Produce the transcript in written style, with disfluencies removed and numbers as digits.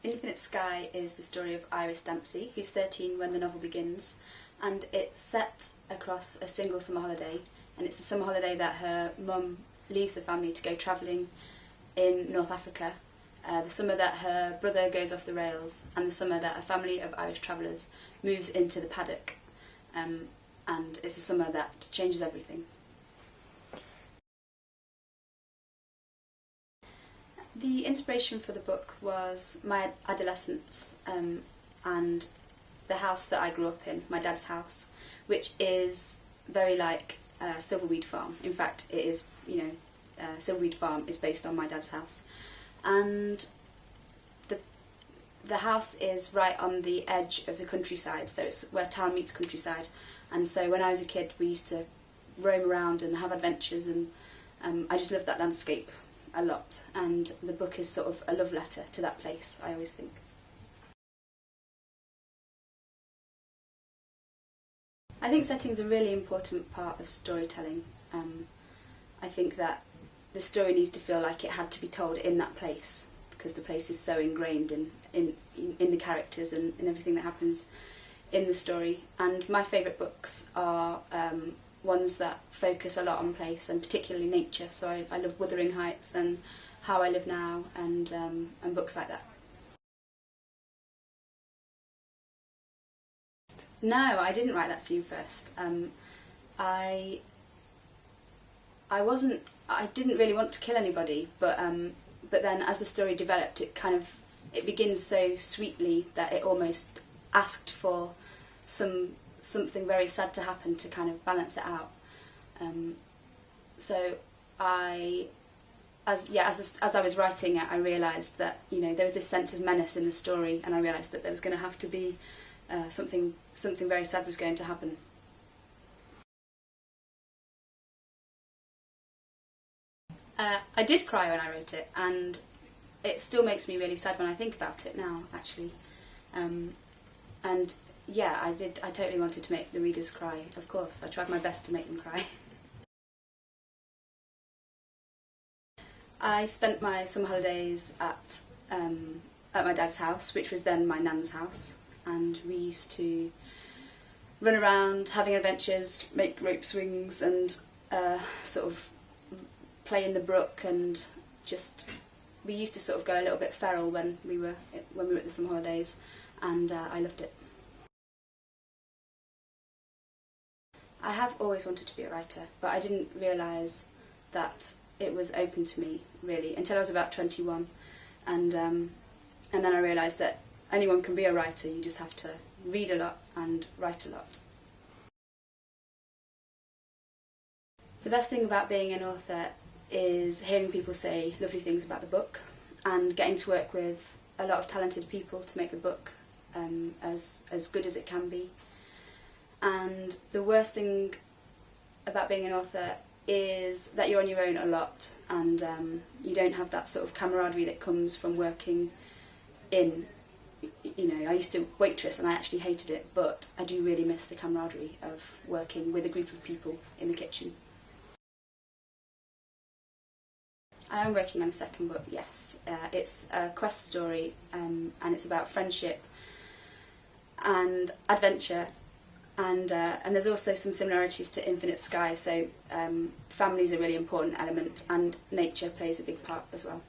Infinite Sky is the story of Iris Dempsey, who's 13 when the novel begins, and it's set across a single summer holiday, and it's the summer holiday that her mum leaves the family to go travelling in North Africa, the summer that her brother goes off the rails, and the summer that a family of Irish travellers moves into the paddock, and it's a summer that changes everything. The inspiration for the book was my adolescence and the house that I grew up in, my dad's house, which is very like Silverweed Farm. In fact, it is, Silverweed Farm is based on my dad's house. And the house is right on the edge of the countryside, so it's where town meets countryside. And so when I was a kid, we used to roam around and have adventures, and I just loved that landscape a lot, and the book is sort of a love letter to that place, I always think. I think setting is a really important part of storytelling. I think that the story needs to feel like it had to be told in that place, because the place is so ingrained in the characters and in everything that happens in the story. And my favourite books are ones that focus a lot on place, and particularly nature. So I love Wuthering Heights and How I Live Now, and books like that. No, I didn't write that scene first. I didn't really want to kill anybody, but then as the story developed, it begins so sweetly that it almost asked for something very sad to happen to kind of balance it out. So as I was writing it, I realised that there was this sense of menace in the story, and I realised that there was going to have to be something very sad was going to happen. I did cry when I wrote it, and it still makes me really sad when I think about it now, actually. And yeah, I totally wanted to make the readers cry, of course. I tried my best to make them cry. I spent my summer holidays at my dad's house, which was then my nan's house, and we used to run around having adventures, make rope swings, and sort of play in the brook, and we used to sort of go a little bit feral when we were at the summer holidays, and I loved it. I have always wanted to be a writer, but I didn't realise that it was open to me, really, until I was about 21, and then I realised that anyone can be a writer. You just have to read a lot and write a lot. The best thing about being an author is hearing people say lovely things about the book, and getting to work with a lot of talented people to make the book as good as it can be. And the worst thing about being an author is that you're on your own a lot, and you don't have that sort of camaraderie that comes from working in, I used to waitress and I actually hated it, but I do really miss the camaraderie of working with a group of people in the kitchen. I am working on a second book, yes. It's a quest story, and it's about friendship and adventure, and there's also some similarities to Infinite Sky, so family is a really important element, and nature plays a big part as well.